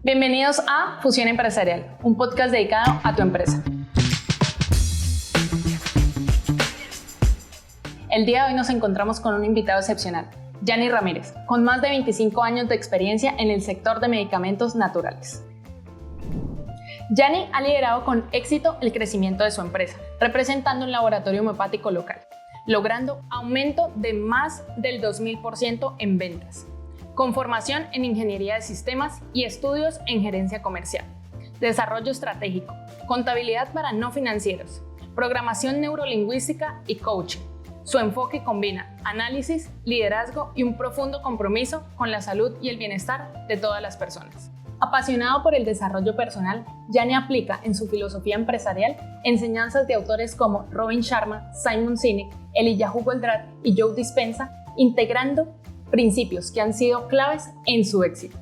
Bienvenidos a Fusión Empresarial, un podcast dedicado a tu empresa. El día de hoy nos encontramos con un invitado excepcional, Yanni Ramírez, con más de 25 años de experiencia en el sector de medicamentos naturales. Yanni ha liderado con éxito el crecimiento de su empresa, representando un laboratorio homeopático local, logrando aumento de más del 2000% en ventas, con formación en ingeniería de sistemas y estudios en gerencia comercial, desarrollo estratégico, contabilidad para no financieros, programación neurolingüística y coaching. Su enfoque combina análisis, liderazgo y un profundo compromiso con la salud y el bienestar de todas las personas. Apasionado por el desarrollo personal, Yanni aplica en su filosofía empresarial enseñanzas de autores como Robin Sharma, Simon Sinek, Eliyahu Goldratt y Joe Dispenza, integrando principios que han sido claves en su éxito.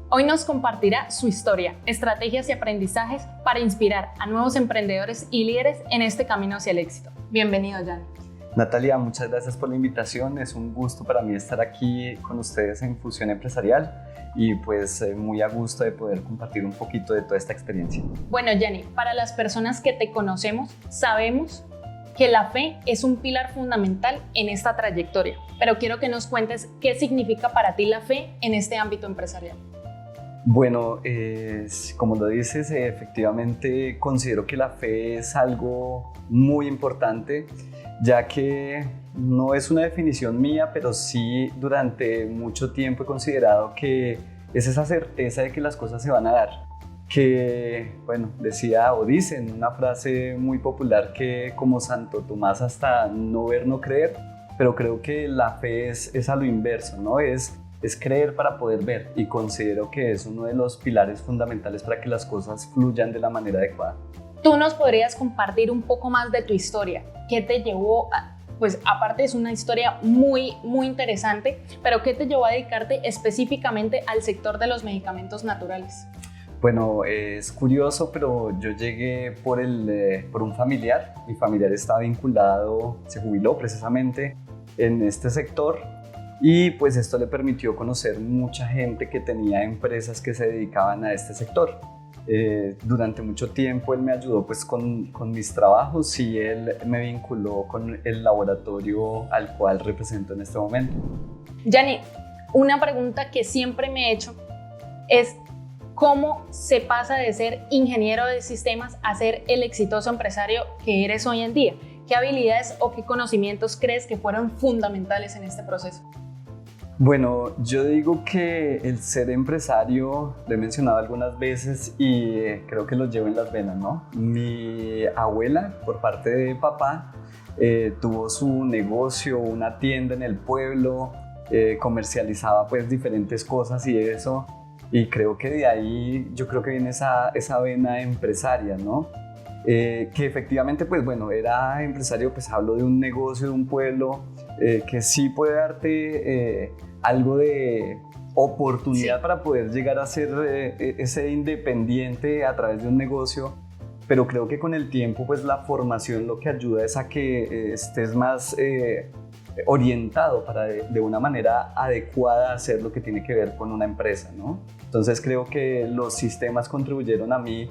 Hoy nos compartirá su historia, estrategias y aprendizajes para inspirar a nuevos emprendedores y líderes en este camino hacia el éxito. Bienvenido, Yanni. Natalia, muchas gracias por la invitación. Es un gusto para mí estar aquí con ustedes en Fusión Empresarial y pues muy a gusto de poder compartir un poquito de toda esta experiencia. Bueno, Yanni, para las personas que te conocemos, sabemos que la fe es un pilar fundamental en esta trayectoria, pero quiero que nos cuentes qué significa para ti la fe en este ámbito empresarial. Bueno, como lo dices, efectivamente considero que la fe es algo muy importante, ya que no es una definición mía, pero sí durante mucho tiempo he considerado que es esa certeza de que las cosas se van a dar. Que, bueno, decía o dicen una frase muy popular que como Santo Tomás hasta no ver, no creer, pero creo que la fe es a lo inverso, ¿no? Es creer para poder ver, y considero que es uno de los pilares fundamentales para que las cosas fluyan de la manera adecuada. ¿Tú nos podrías compartir un poco más de tu historia? ¿Qué te llevó a, pues aparte es una historia muy interesante, pero qué te llevó a dedicarte específicamente al sector de los medicamentos naturales? Bueno, es curioso, pero yo llegué por un familiar. Mi familiar estaba vinculado, se jubiló precisamente en este sector, y pues esto le permitió conocer mucha gente que tenía empresas que se dedicaban a este sector. Durante mucho tiempo él me ayudó pues con mis trabajos, y él me vinculó con el laboratorio al cual represento en este momento. Yanni, una pregunta que siempre me he hecho es ¿cómo se pasa de ser ingeniero de sistemas a ser el exitoso empresario que eres hoy en día? ¿Qué habilidades o qué conocimientos crees que fueron fundamentales en este proceso? Bueno, yo digo que el ser empresario, lo he mencionado algunas veces y creo que lo llevo en las venas, ¿no? Mi abuela, por parte de papá, tuvo su negocio, una tienda en el pueblo, comercializaba pues diferentes cosas y eso. Y creo que de ahí yo creo que viene esa vena empresaria, ¿no? Que efectivamente, pues bueno, era empresario, pues hablo de un negocio, de un pueblo, que sí puede darte algo de oportunidad, sí, para poder llegar a ser ese independiente a través de un negocio. Pero creo que con el tiempo, pues la formación lo que ayuda es a que estés más orientado para de una manera adecuada hacer lo que tiene que ver con una empresa, ¿no? Entonces creo que los sistemas contribuyeron a mí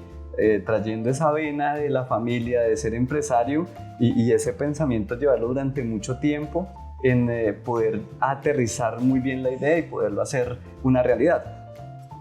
trayendo esa vena de la familia, de ser empresario, y ese pensamiento llevarlo durante mucho tiempo en poder aterrizar muy bien la idea y poderlo hacer una realidad.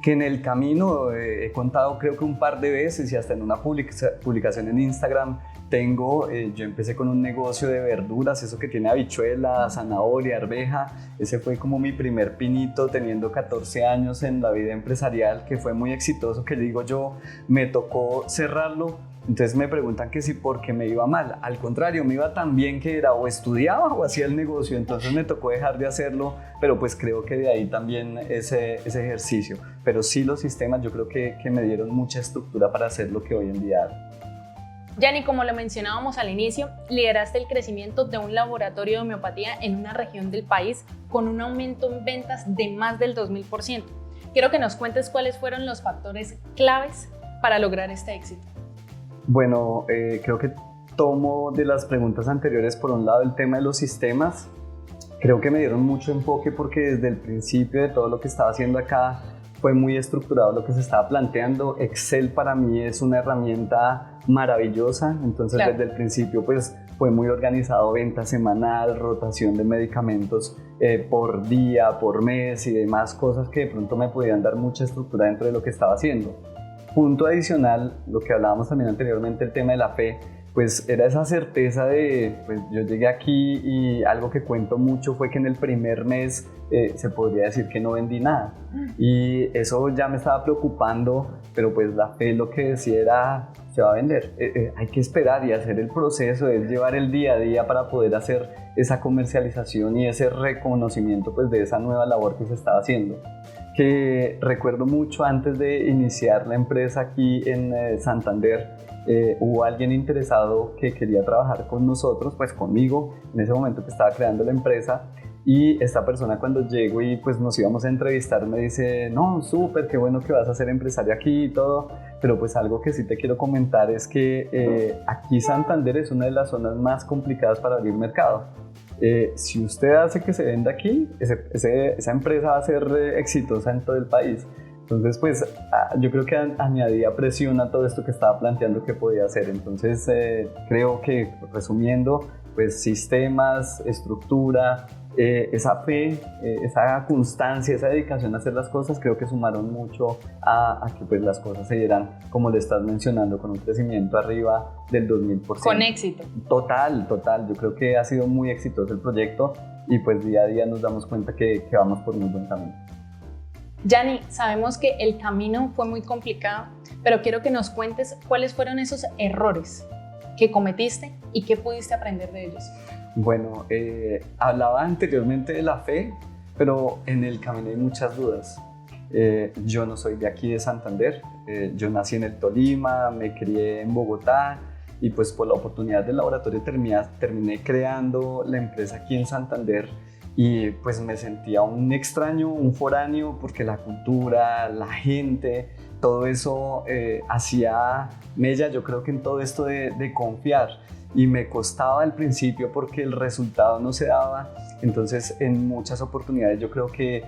Que en el camino he contado creo que un par de veces, y hasta en una publicación en Instagram yo empecé con un negocio de verduras, eso que tiene habichuela, zanahoria, arveja. Ese fue como mi primer pinito teniendo 14 años en la vida empresarial, que fue muy exitoso, que digo yo, me tocó cerrarlo. Entonces me preguntan que si por qué me iba mal. Al contrario, me iba tan bien que era o estudiaba o hacía el negocio, entonces me tocó dejar de hacerlo, pero pues creo que de ahí también ese ejercicio. Pero sí, los sistemas yo creo que me dieron mucha estructura para hacer lo que hoy en día hago. Yanni, como lo mencionábamos al inicio, lideraste el crecimiento de un laboratorio de homeopatía en una región del país con un aumento en ventas de más del 2000%. Quiero que nos cuentes cuáles fueron los factores claves para lograr este éxito. Bueno, creo que tomo de las preguntas anteriores por un lado el tema de los sistemas. Creo que me dieron mucho enfoque porque desde el principio de todo lo que estaba haciendo acá fue muy estructurado lo que se estaba planteando. Excel para mí es una herramienta maravillosa, entonces Claro. desde el principio pues fue muy organizado, venta semanal, rotación de medicamentos por día, por mes y demás cosas que de pronto me podían dar mucha estructura dentro de lo que estaba haciendo. Punto adicional, lo que hablábamos también anteriormente, el tema de la fe, pues era esa certeza de, pues yo llegué aquí y algo que cuento mucho fue que en el primer mes se podría decir que no vendí nada y eso ya me estaba preocupando, pero pues la fe lo que decía era, se va a vender, hay que esperar y hacer el proceso, es llevar el día a día para poder hacer esa comercialización y ese reconocimiento pues de esa nueva labor que se estaba haciendo. Que recuerdo mucho antes de iniciar la empresa aquí en Santander, hubo alguien interesado que quería trabajar con nosotros, pues conmigo, en ese momento que estaba creando la empresa, y esta persona cuando llego y pues nos íbamos a entrevistar me dice, no, súper, qué bueno que vas a ser empresario aquí y todo, pero pues algo que sí te quiero comentar es que aquí Santander es una de las zonas más complicadas para abrir mercado. Si usted hace que se venda aquí, esa empresa va a ser exitosa en todo el país. Entonces, pues yo creo que añadía presión a todo esto que estaba planteando que podía hacer. Entonces, creo que, resumiendo, pues sistemas, estructura, esa fe, esa constancia, esa dedicación a hacer las cosas, creo que sumaron mucho a que pues, las cosas se dieran, como le estás mencionando, con un crecimiento arriba del 2000%. Con éxito. Total. Yo creo que ha sido muy exitoso el proyecto y pues día a día nos damos cuenta que vamos por muy buen camino. Gianni, sabemos que el camino fue muy complicado, pero quiero que nos cuentes cuáles fueron esos errores que cometiste y qué pudiste aprender de ellos. Bueno, hablaba anteriormente de la fe, pero en el camino hay muchas dudas. Yo no soy de aquí de Santander, yo nací en el Tolima, me crié en Bogotá y pues por la oportunidad del laboratorio terminé creando la empresa aquí en Santander y pues me sentía un extraño, un foráneo, porque la cultura, la gente, todo eso hacía mella, yo creo que en todo esto de confiar. Y me costaba al principio porque el resultado no se daba, entonces en muchas oportunidades yo creo que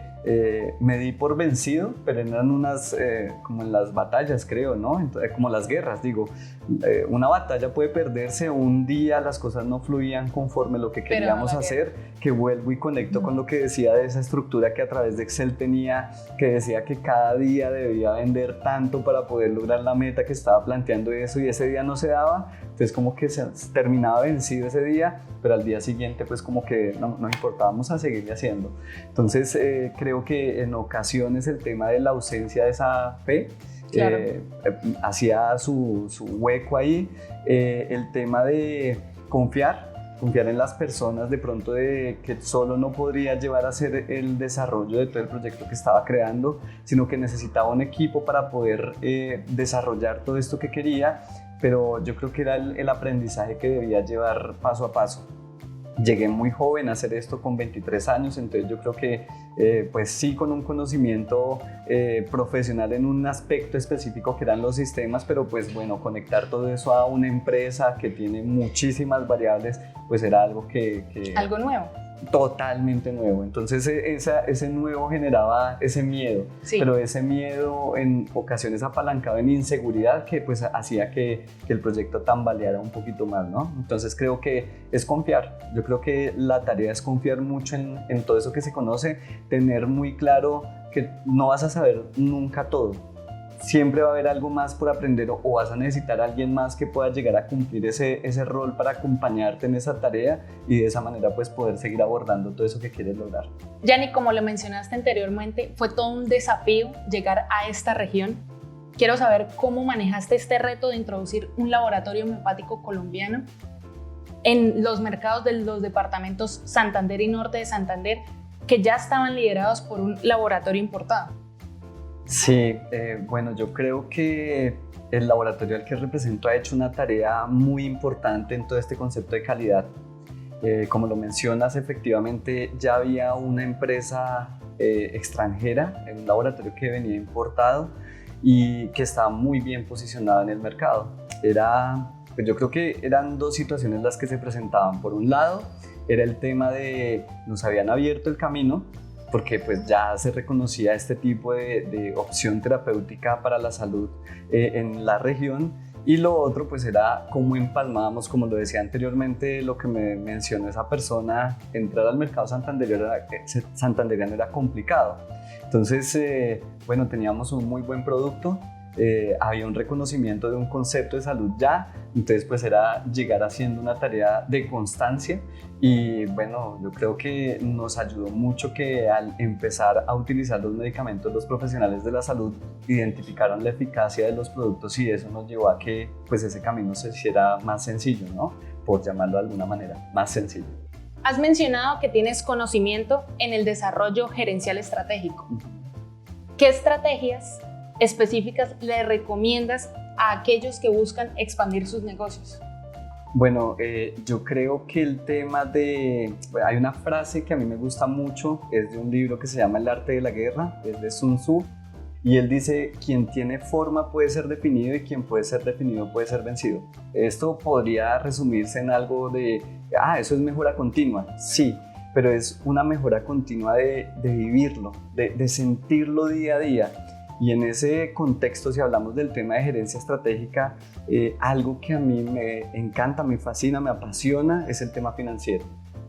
me di por vencido, pero eran unas como en las batallas creo, ¿no? Entonces, como las guerras, digo, una batalla puede perderse, un día las cosas no fluían conforme lo que queríamos hacer, que vuelvo y conecto con lo que decía de esa estructura que a través de Excel tenía, que decía que cada día debía vender tanto para poder lograr la meta que estaba planteando eso y ese día no se daba, entonces como que se terminaba vencido ese día, pero al día siguiente pues como que no importábamos a seguirle haciendo. Entonces creo que en ocasiones el tema de la ausencia de esa fe claro. hacía su hueco ahí, el tema de confiar en las personas, de pronto de que solo no podría llevar a hacer el desarrollo de todo el proyecto que estaba creando, sino que necesitaba un equipo para poder desarrollar todo esto que quería, pero yo creo que era el aprendizaje que debía llevar paso a paso. Llegué muy joven a hacer esto con 23 años, entonces yo creo que pues sí con un conocimiento profesional en un aspecto específico que eran los sistemas, pero pues bueno, conectar todo eso a una empresa que tiene muchísimas variables, pues era algo que algo nuevo. Totalmente nuevo, entonces ese nuevo generaba ese miedo, sí. Pero ese miedo en ocasiones apalancado en inseguridad que pues hacía que el proyecto tambaleara un poquito más, ¿no? Entonces creo que es confiar, yo creo que la tarea es confiar mucho en todo eso que se conoce, tener muy claro que no vas a saber nunca todo. Siempre va a haber algo más por aprender o vas a necesitar a alguien más que pueda llegar a cumplir ese rol para acompañarte en esa tarea y de esa manera pues poder seguir abordando todo eso que quieres lograr. Gianni, como lo mencionaste anteriormente, fue todo un desafío llegar a esta región. Quiero saber cómo manejaste este reto de introducir un laboratorio homeopático colombiano en los mercados de los departamentos Santander y Norte de Santander, que ya estaban liderados por un laboratorio importado. Sí, bueno, yo creo que el laboratorio al que represento ha hecho una tarea muy importante en todo este concepto de calidad. Como lo mencionas, efectivamente ya había una empresa extranjera, un laboratorio que venía importado y que estaba muy bien posicionado en el mercado. Pues yo creo que eran dos situaciones las que se presentaban. Por un lado, era el tema de nos habían abierto el camino, porque pues ya se reconocía este tipo de opción terapéutica para la salud en la región. Y lo otro pues era cómo empalmábamos, como lo decía anteriormente, lo que me mencionó esa persona, entrar al mercado santandereano era complicado. Entonces, bueno, teníamos un muy buen producto, había un reconocimiento de un concepto de salud ya, entonces pues era llegar haciendo una tarea de constancia y bueno, yo creo que nos ayudó mucho que al empezar a utilizar los medicamentos los profesionales de la salud identificaron la eficacia de los productos y eso nos llevó a que pues ese camino se hiciera más sencillo, ¿no? Por llamarlo de alguna manera, más sencillo. Has mencionado que tienes conocimiento en el desarrollo gerencial estratégico. ¿Qué estrategias específicas le recomiendas a aquellos que buscan expandir sus negocios? Bueno, yo creo que el tema bueno, hay una frase que a mí me gusta mucho, es de un libro que se llama El arte de la guerra, es de Sun Tzu, y él dice, quien tiene forma puede ser definido y quien puede ser definido puede ser vencido. Esto podría resumirse en algo de, eso es mejora continua, sí, pero es una mejora continua de vivirlo, de sentirlo día a día. Y en ese contexto, si hablamos del tema de gerencia estratégica, algo que a mí me encanta, me fascina, me apasiona es el tema financiero.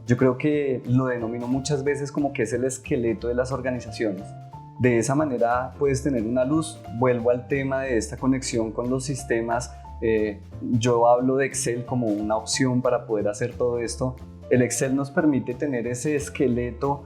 Yo creo que lo denomino muchas veces como que es el esqueleto de las organizaciones. De esa manera puedes tener una luz. Vuelvo al tema de esta conexión con los sistemas. Yo hablo de Excel como una opción para poder hacer todo esto. El Excel nos permite tener ese esqueleto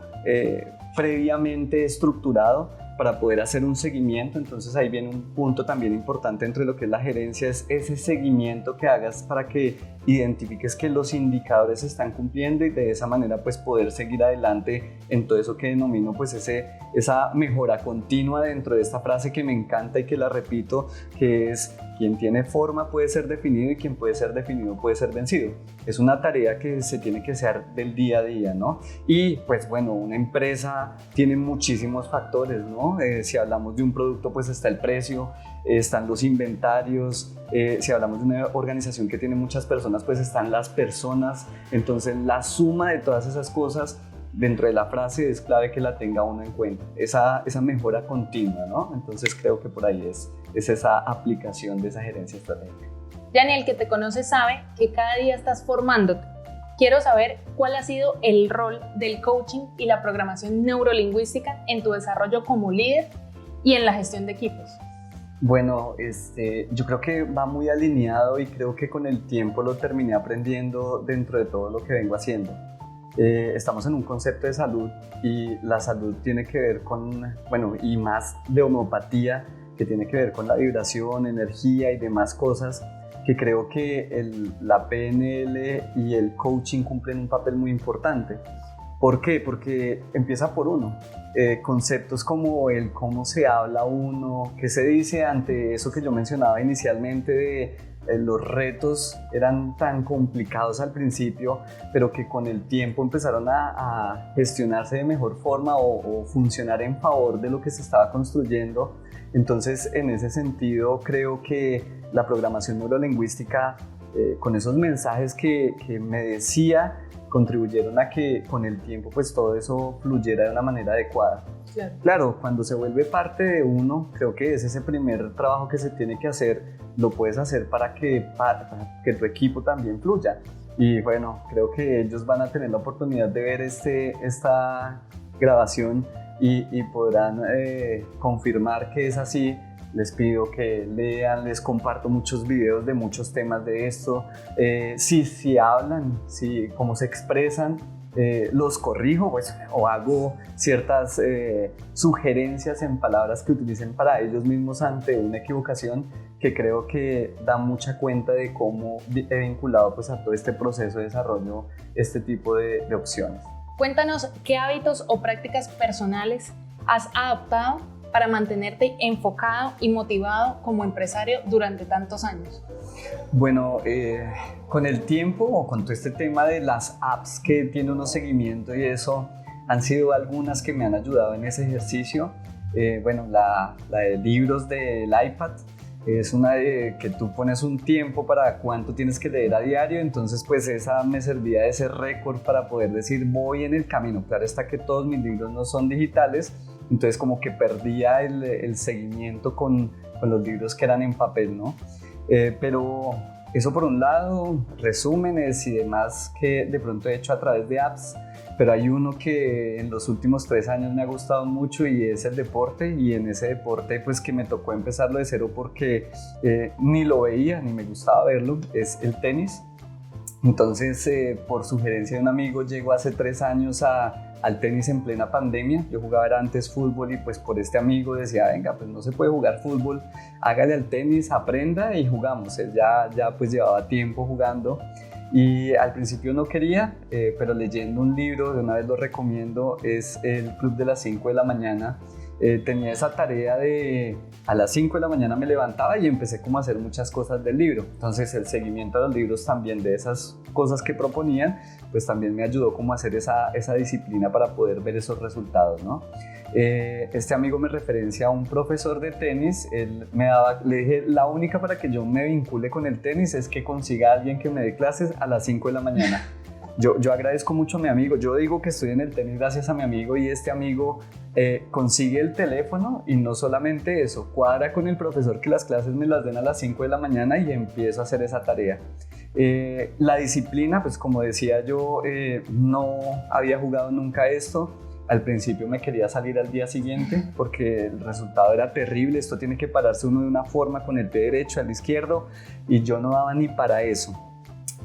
previamente estructurado para poder hacer un seguimiento. Entonces ahí viene un punto también importante entre lo que es la gerencia, es ese seguimiento que hagas para que identifiques que los indicadores se están cumpliendo y de esa manera pues poder seguir adelante en todo eso que denomino pues esa mejora continua dentro de esta frase que me encanta y que la repito, que es quien tiene forma puede ser definido y quien puede ser definido puede ser vencido. Es una tarea que se tiene que hacer del día a día, ¿no? Y pues bueno, una empresa tiene muchísimos factores, ¿no? Si hablamos de un producto pues está el precio, están los inventarios, si hablamos de una organización que tiene muchas personas pues están las personas. Entonces la suma de todas esas cosas dentro de la frase es clave que la tenga uno en cuenta, esa mejora continua, ¿no? Entonces creo que por ahí es esa aplicación de esa gerencia estratégica. Gianni, el que te conoce sabe que cada día estás formándote. Quiero saber cuál ha sido el rol del coaching y la programación neurolingüística en tu desarrollo como líder y en la gestión de equipos. Bueno, yo creo que va muy alineado y creo que con el tiempo lo terminé aprendiendo dentro de todo lo que vengo haciendo. Estamos en un concepto de salud y la salud tiene que ver con, bueno, y más de homeopatía, que tiene que ver con la vibración, energía y demás cosas, que creo que la PNL y el coaching cumplen un papel muy importante. ¿Por qué? Porque empieza por uno. Conceptos como el cómo se habla uno, qué se dice ante eso que yo mencionaba inicialmente de los retos eran tan complicados al principio, pero que con el tiempo empezaron a gestionarse de mejor forma o funcionar en favor de lo que se estaba construyendo. Entonces, en ese sentido, creo que la programación neurolingüística, con esos mensajes que me decía, contribuyeron a que con el tiempo pues todo eso fluyera de una manera adecuada. Claro, cuando se vuelve parte de uno, creo que es ese primer trabajo que se tiene que hacer, lo puedes hacer para que tu equipo también fluya. Y bueno, creo que ellos van a tener la oportunidad de ver esta grabación y podrán confirmar que es así. Les pido que lean, les comparto muchos videos de muchos temas de esto. Si hablan, cómo se expresan, los corrijo pues, o hago ciertas sugerencias en palabras que utilicen para ellos mismos ante una equivocación, que creo que da mucha cuenta de cómo he vinculado pues, a todo este proceso de desarrollo este tipo de opciones. Cuéntanos qué hábitos o prácticas personales has adoptado para mantenerte enfocado y motivado como empresario durante tantos años. Bueno, con el tiempo o con todo este tema de las apps que tiene unos seguimiento y eso, han sido algunas que me han ayudado en ese ejercicio. Bueno, la de libros del iPad, Es una de que tú pones un tiempo para cuánto tienes que leer a diario, entonces pues esa me servía de ese récord para poder decir voy en el camino. Claro está que todos mis libros no son digitales, entonces como que perdía el seguimiento con los libros que eran en papel, ¿no? Pero eso por un lado, resúmenes y demás que de pronto he hecho a través de apps, pero hay uno que en los últimos 3 años me ha gustado mucho y es el deporte, y en ese deporte pues que me tocó empezarlo de cero porque ni lo veía ni me gustaba verlo, es el tenis. Entonces, por sugerencia de un amigo, llego hace 3 años al tenis en plena pandemia. Yo jugaba antes fútbol y pues por este amigo decía, venga, pues no se puede jugar fútbol, hágale al tenis, aprenda y jugamos. Él ya pues llevaba tiempo jugando y al principio no quería, pero leyendo un libro, de una vez lo recomiendo, es El Club de las 5 de la mañana. Tenía esa tarea de a las 5 de la mañana me levantaba y empecé como a hacer muchas cosas del libro. Entonces el seguimiento a los libros también de esas cosas que proponían, pues también me ayudó como a hacer esa disciplina para poder ver esos resultados, ¿no? Este amigo me referencia a un profesor de tenis. Él le dije, la única para que yo me vincule con el tenis es que consiga a alguien que me dé clases a las 5 de la mañana. Yo agradezco mucho a mi amigo. Yo digo que estoy en el tenis gracias a mi amigo, y este amigo consigue el teléfono y no solamente eso, cuadra con el profesor que las clases me las den a las 5 de la mañana y empiezo a hacer esa tarea. La disciplina, pues como decía yo, no había jugado nunca esto. Al principio me quería salir al día siguiente porque el resultado era terrible. Esto tiene que pararse uno de una forma con el pie derecho al izquierdo y yo no daba ni para eso.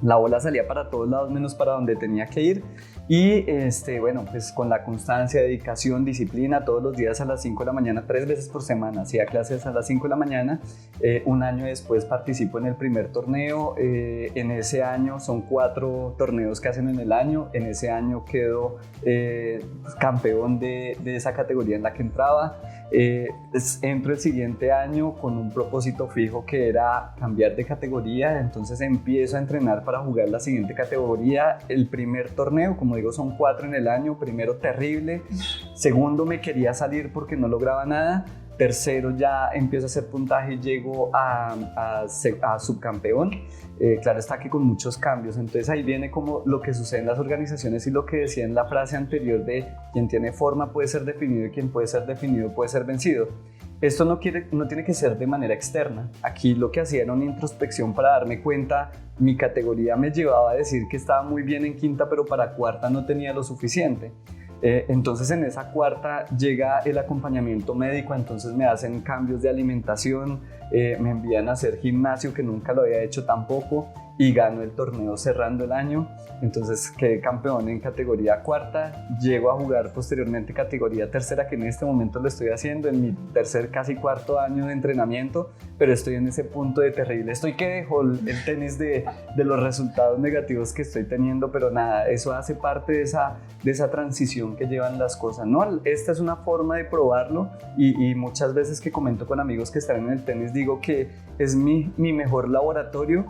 La bola salía para todos lados menos para donde tenía que ir. Y bueno, pues con la constancia, dedicación, disciplina, todos los días a las 5 de la mañana, 3 veces por semana, hacía clases a las 5 de la mañana. Un año después participo en el primer torneo. En ese año son 4 torneos que hacen en el año. En ese año quedo campeón de esa categoría en la que entraba. Entro el siguiente año con un propósito fijo que era cambiar de categoría, entonces empiezo a entrenar para jugar la siguiente categoría. El primer torneo, como digo, son 4 en el año. Primero terrible, segundo me quería salir porque no lograba nada, tercero ya empiezo a hacer puntaje y llego a subcampeón. Claro está que con muchos cambios, entonces ahí viene como lo que sucede en las organizaciones y lo que decía en la frase anterior de quien tiene forma puede ser definido y quien puede ser definido puede ser vencido. Esto no tiene que ser de manera externa. Aquí lo que hacía era una introspección para darme cuenta. Mi categoría me llevaba a decir que estaba muy bien en quinta, pero para cuarta no tenía lo suficiente. Entonces en esa cuarta llega el acompañamiento médico, entonces me hacen cambios de alimentación, me envían a hacer gimnasio que nunca lo había hecho tampoco y gano el torneo cerrando el año. Entonces quedé campeón en categoría cuarta, llego a jugar posteriormente categoría tercera, que en este momento lo estoy haciendo en mi tercer casi cuarto año de entrenamiento, pero estoy en ese punto de terrible. Estoy que dejo el tenis de los resultados negativos que estoy teniendo, pero nada, eso hace parte de esa transición que llevan las cosas, ¿no? Esta es una forma de probarlo y muchas veces que comento con amigos que están en el tenis digo que es mi mejor laboratorio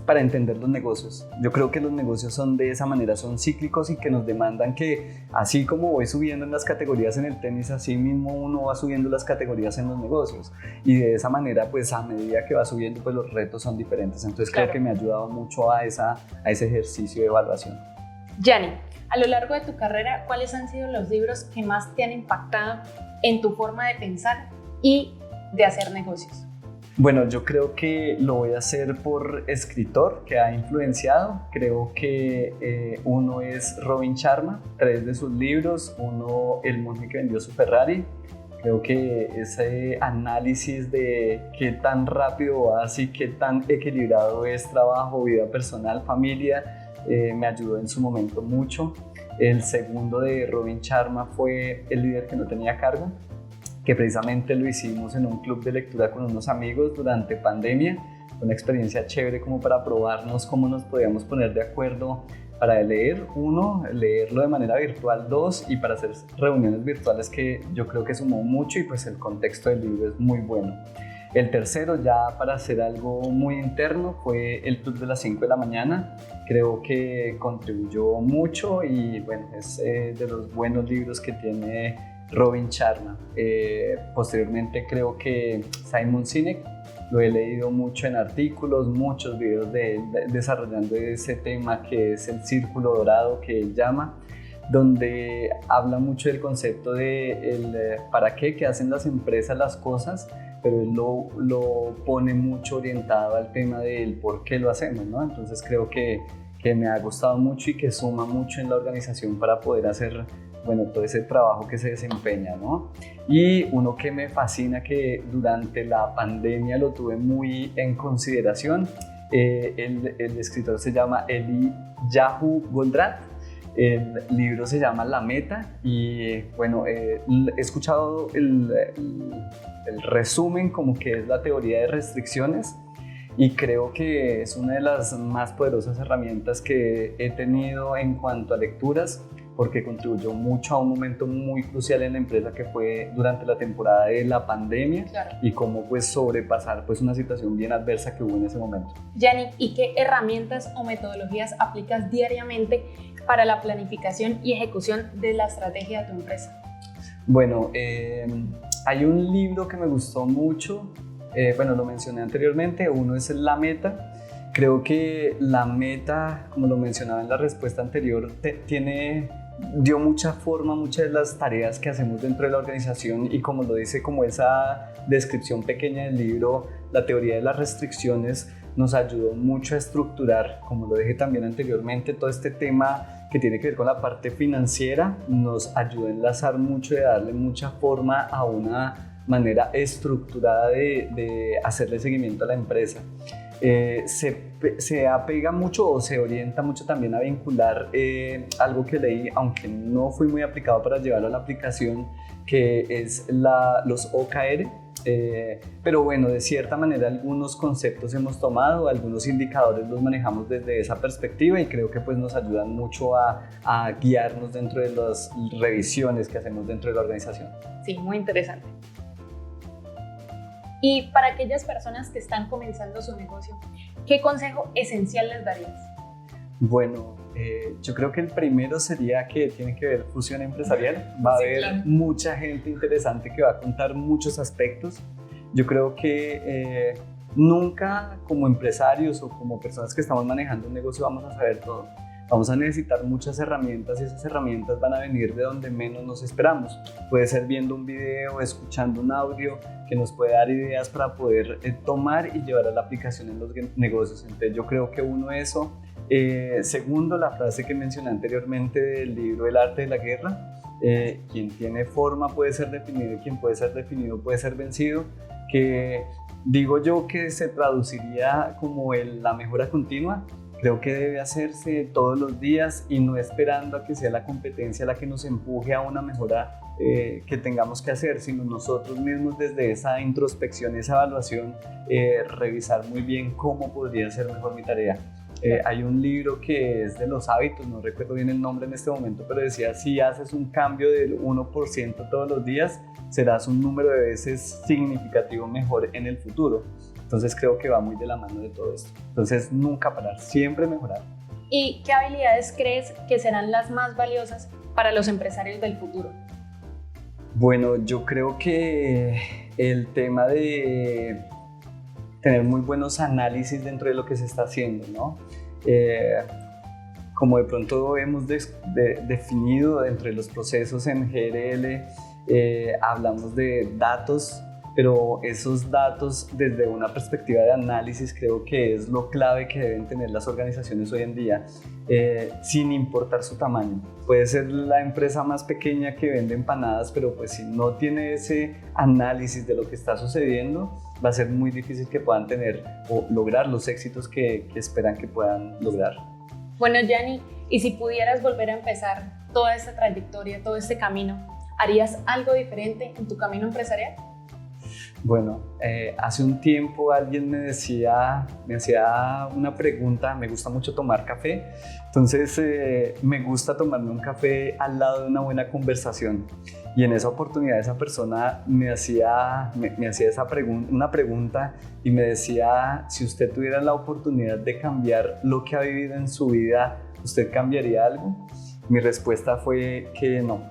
para entender los negocios. Yo creo que los negocios son de esa manera, son cíclicos y que nos demandan que así como voy subiendo en las categorías en el tenis, así mismo uno va subiendo las categorías en los negocios, y de esa manera pues a medida que va subiendo pues los retos son diferentes. Entonces claro, creo que me ha ayudado mucho a ese ejercicio de evaluación. Gianni, a lo largo de tu carrera, ¿cuáles han sido los libros que más te han impactado en tu forma de pensar y de hacer negocios? Bueno, yo creo que lo voy a hacer por escritor que ha influenciado. Creo que uno es Robin Sharma, 3 de sus libros. Uno, El monje que vendió su Ferrari. Creo que ese análisis de qué tan rápido vas y qué tan equilibrado es trabajo, vida personal, familia, me ayudó en su momento mucho. El segundo de Robin Sharma fue El líder que no tenía cargo, que precisamente lo hicimos en un club de lectura con unos amigos durante pandemia, una experiencia chévere como para probarnos cómo nos podíamos poner de acuerdo para leer. 1, leerlo de manera virtual. 2, y para hacer reuniones virtuales, que yo creo que sumó mucho y pues el contexto del libro es muy bueno. El tercero, ya para hacer algo muy interno, fue El Club de las 5 de la mañana. Creo que contribuyó mucho y bueno, es de los buenos libros que tiene Robin Sharma. Posteriormente creo que Simon Sinek, lo he leído mucho en artículos, muchos videos de él desarrollando ese tema que es el círculo dorado que él llama, donde habla mucho del concepto de para qué, que hacen las empresas las cosas, pero él lo pone mucho orientado al tema del por qué lo hacemos, ¿no? Entonces creo que me ha gustado mucho y que suma mucho en la organización para poder hacer, bueno, todo ese trabajo que se desempeña, ¿no? Y uno que me fascina, que durante la pandemia lo tuve muy en consideración, el escritor se llama Eliyahu Goldratt. El libro se llama La Meta y bueno, he escuchado el resumen como que es la teoría de restricciones y creo que es una de las más poderosas herramientas que he tenido en cuanto a lecturas, porque contribuyó mucho a un momento muy crucial en la empresa que fue durante la temporada de la pandemia. Claro. Y cómo pues sobrepasar pues una situación bien adversa que hubo en ese momento. Gianni, ¿y qué herramientas o metodologías aplicas diariamente para la planificación y ejecución de la estrategia de tu empresa? Bueno, hay un libro que me gustó mucho, bueno, lo mencioné anteriormente, uno es La Meta. Creo que La Meta, como lo mencionaba en la respuesta anterior, dio mucha forma a muchas de las tareas que hacemos dentro de la organización y como lo dice como esa descripción pequeña del libro, la teoría de las restricciones nos ayudó mucho a estructurar, como lo dije también anteriormente, todo este tema que tiene que ver con la parte financiera, nos ayudó a enlazar mucho y a darle mucha forma a una manera estructurada de hacerle seguimiento a la empresa. Se apega mucho o se orienta mucho también a vincular algo que leí, aunque no fui muy aplicado para llevarlo a la aplicación, que es los OKR, pero bueno, de cierta manera algunos conceptos hemos tomado, algunos indicadores los manejamos desde esa perspectiva y creo que pues nos ayudan mucho a guiarnos dentro de las revisiones que hacemos dentro de la organización. Sí, muy interesante. Y para aquellas personas que están comenzando su negocio, ¿qué consejo esencial les darías? Bueno, yo creo que el primero sería que tiene que ver fusión empresarial. Va a haber mucha gente interesante que va a contar muchos aspectos. Yo creo que nunca como empresarios o como personas que estamos manejando un negocio vamos a saber todo. Vamos a necesitar muchas herramientas y esas herramientas van a venir de donde menos nos esperamos. Puede ser viendo un video, escuchando un audio que nos puede dar ideas para poder tomar y llevar a la aplicación en los negocios. Entonces yo creo que uno eso. Segundo, la frase que mencioné anteriormente del libro El arte de la guerra. Quien tiene forma puede ser definido y quien puede ser definido puede ser vencido. Que digo yo que se traduciría como la mejora continua. Creo que debe hacerse todos los días y no esperando a que sea la competencia la que nos empuje a una mejora que tengamos que hacer, sino nosotros mismos desde esa introspección, esa evaluación, revisar muy bien cómo podría ser mejor mi tarea. Hay un libro que es de los hábitos, no recuerdo bien el nombre en este momento, pero decía, si haces un cambio del 1% todos los días, serás un número de veces significativo mejor en el futuro. Entonces creo que va muy de la mano de todo esto. Entonces nunca parar, siempre mejorar. ¿Y qué habilidades crees que serán las más valiosas para los empresarios del futuro? Bueno, yo creo que el tema de tener muy buenos análisis dentro de lo que se está haciendo, ¿no? Como de pronto hemos definido dentro de los procesos en GRL, hablamos de datos, pero esos datos desde una perspectiva de análisis creo que es lo clave que deben tener las organizaciones hoy en día, sin importar su tamaño. Puede ser la empresa más pequeña que vende empanadas, pero pues si no tiene ese análisis de lo que está sucediendo, va a ser muy difícil que puedan tener o lograr los éxitos que esperan que puedan lograr. Bueno, Gianni, y si pudieras volver a empezar toda esta trayectoria, todo este camino, ¿harías algo diferente en tu camino empresarial? Bueno, hace un tiempo alguien me hacía una pregunta. Me gusta mucho tomar café, entonces me gusta tomarme un café al lado de una buena conversación, y en esa oportunidad esa persona me hacía una pregunta y me decía, si usted tuviera la oportunidad de cambiar lo que ha vivido en su vida, ¿usted cambiaría algo? Mi respuesta fue que no.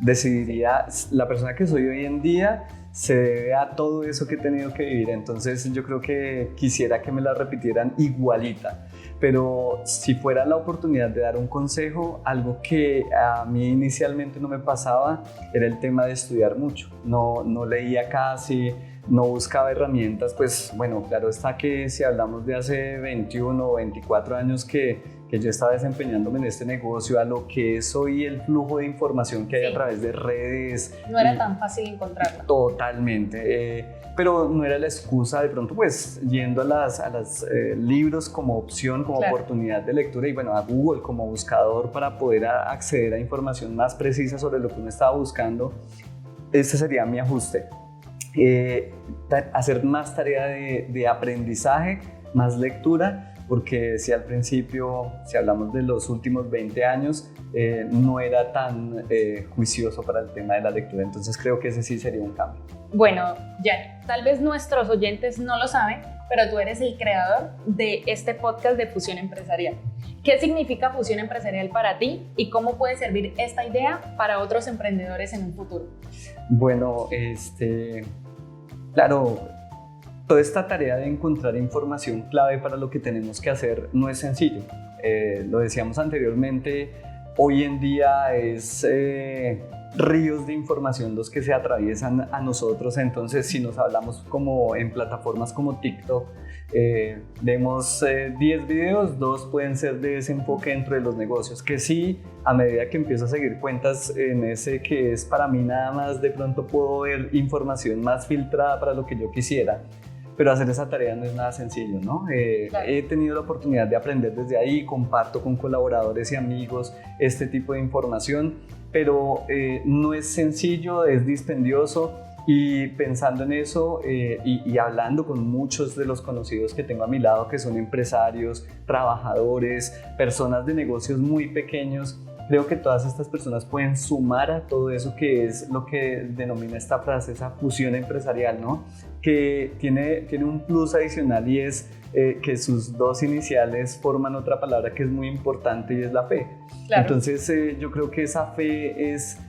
Decidiría, la persona que soy hoy en día se debe a todo eso que he tenido que vivir. Entonces yo creo que quisiera que me la repitieran igualita. Pero si fuera la oportunidad de dar un consejo, algo que a mí inicialmente no me pasaba era el tema de estudiar mucho. No leía casi, no buscaba herramientas. Pues bueno, claro está que si hablamos de hace 21 o 24 años que yo estaba desempeñándome en este negocio, a lo que es hoy el flujo de información que hay a través de redes. No era tan fácil encontrarla. Totalmente. Pero no era la excusa de pronto pues yendo a los libros como opción, como oportunidad de lectura y bueno, a Google como buscador para poder acceder a información más precisa sobre lo que uno estaba buscando. Ese sería mi ajuste. Hacer más tarea de aprendizaje, más lectura, porque si al principio, si hablamos de los últimos 20 años, no era tan juicioso para el tema de la lectura. Entonces creo que ese sí sería un cambio. Bueno, Gianni, tal vez nuestros oyentes no lo saben, pero tú eres el creador de este podcast de Fusión Empresarial. ¿Qué significa Fusión Empresarial para ti y cómo puede servir esta idea para otros emprendedores en un futuro? Bueno, claro, toda esta tarea de encontrar información clave para lo que tenemos que hacer no es sencillo. Lo decíamos anteriormente, hoy en día es ríos de información los que se atraviesan a nosotros. Entonces, si nos hablamos como en plataformas como TikTok, vemos 10 videos, 2 pueden ser de ese enfoque dentro de los negocios, que sí, a medida que empiezo a seguir cuentas en ese que es para mí nada más, de pronto puedo ver información más filtrada para lo que yo quisiera. Pero hacer esa tarea no es nada sencillo, ¿no? Claro. He tenido la oportunidad de aprender desde ahí, comparto con colaboradores y amigos este tipo de información, pero no es sencillo, es dispendioso. Y pensando en eso y hablando con muchos de los conocidos que tengo a mi lado, que son empresarios, trabajadores, personas de negocios muy pequeños, creo que todas estas personas pueden sumar a todo eso, que es lo que denomina esta frase, esa fusión empresarial, ¿no? Que tiene un plus adicional y es que sus 2 iniciales forman otra palabra que es muy importante y es la fe. Claro. Entonces yo creo que esa fe es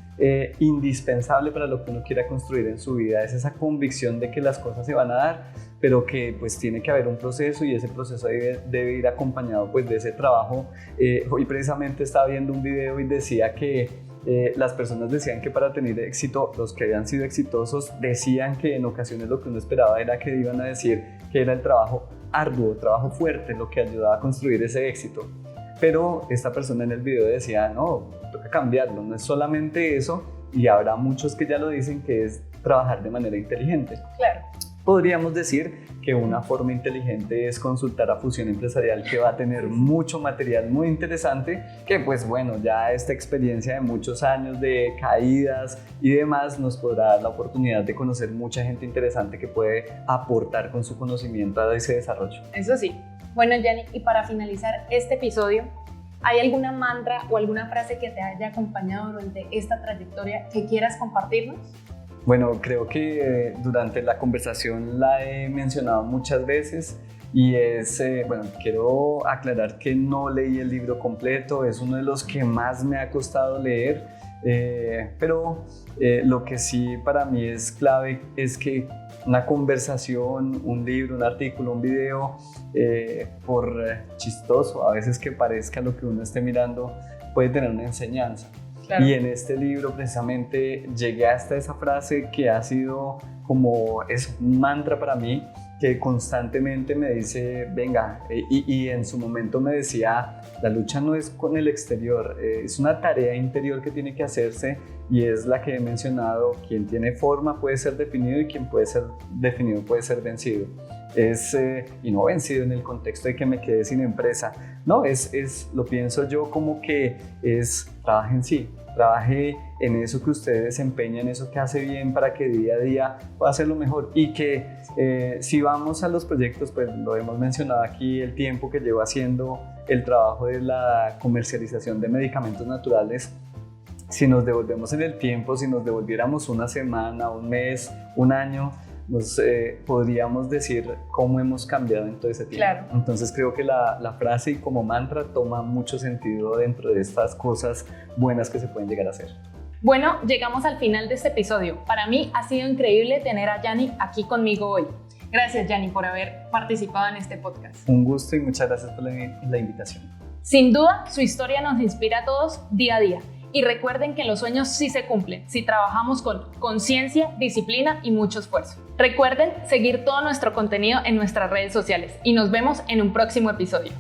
indispensable para lo que uno quiera construir en su vida. Es esa convicción de que las cosas se van a dar, pero que pues tiene que haber un proceso y ese proceso debe ir acompañado pues de ese trabajo. Hoy precisamente estaba viendo un video y decía que las personas decían que para tener éxito, los que habían sido exitosos decían que en ocasiones lo que uno esperaba era que iban a decir que era el trabajo arduo, trabajo fuerte, lo que ayudaba a construir ese éxito. Pero esta persona en el video decía, no, toca cambiarlo, no es solamente eso, y habrá muchos que ya lo dicen, que es trabajar de manera inteligente. Claro. Podríamos decir que una forma inteligente es consultar a Fusión Empresarial, que va a tener mucho material muy interesante, que pues bueno, ya esta experiencia de muchos años de caídas y demás nos podrá dar la oportunidad de conocer mucha gente interesante que puede aportar con su conocimiento a ese desarrollo. Eso sí. Bueno, Gianni, y para finalizar este episodio, ¿hay alguna mantra o alguna frase que te haya acompañado durante esta trayectoria que quieras compartirnos? Bueno, creo que durante la conversación la he mencionado muchas veces y es, bueno, quiero aclarar que no leí el libro completo, es uno de los que más me ha costado leer, pero lo que sí para mí es clave es que una conversación, un libro, un artículo, un video, por chistoso a veces que parezca lo que uno esté mirando, puede tener una enseñanza. Claro. Y en este libro precisamente llegué hasta esa frase que ha sido como es un mantra para mí, que constantemente me dice, venga, y en su momento me decía, la lucha no es con el exterior, es una tarea interior que tiene que hacerse y es la que he mencionado, quien tiene forma puede ser definido y quien puede ser definido puede ser vencido. Y no vencido en el contexto de que me quedé sin empresa, no, lo pienso yo como que es trabaje en sí, trabaje en eso que usted desempeña, en eso que hace bien para que día a día pueda hacerlo mejor y que si vamos a los proyectos, pues lo hemos mencionado aquí, el tiempo que llevo haciendo el trabajo de la comercialización de medicamentos naturales, si nos devolvemos en el tiempo, si nos devolviéramos una semana, un mes, un año, podríamos decir cómo hemos cambiado en todo ese tiempo. Claro. Entonces creo que la frase y como mantra toma mucho sentido dentro de estas cosas buenas que se pueden llegar a hacer. Bueno, llegamos al final de este episodio. Para mí ha sido increíble tener a Yanni aquí conmigo hoy. Gracias, Yanni, por haber participado en este podcast. Un gusto y muchas gracias por la invitación. Sin duda, su historia nos inspira a todos día a día. Y recuerden que los sueños sí se cumplen si trabajamos con conciencia, disciplina y mucho esfuerzo. Recuerden seguir todo nuestro contenido en nuestras redes sociales y nos vemos en un próximo episodio.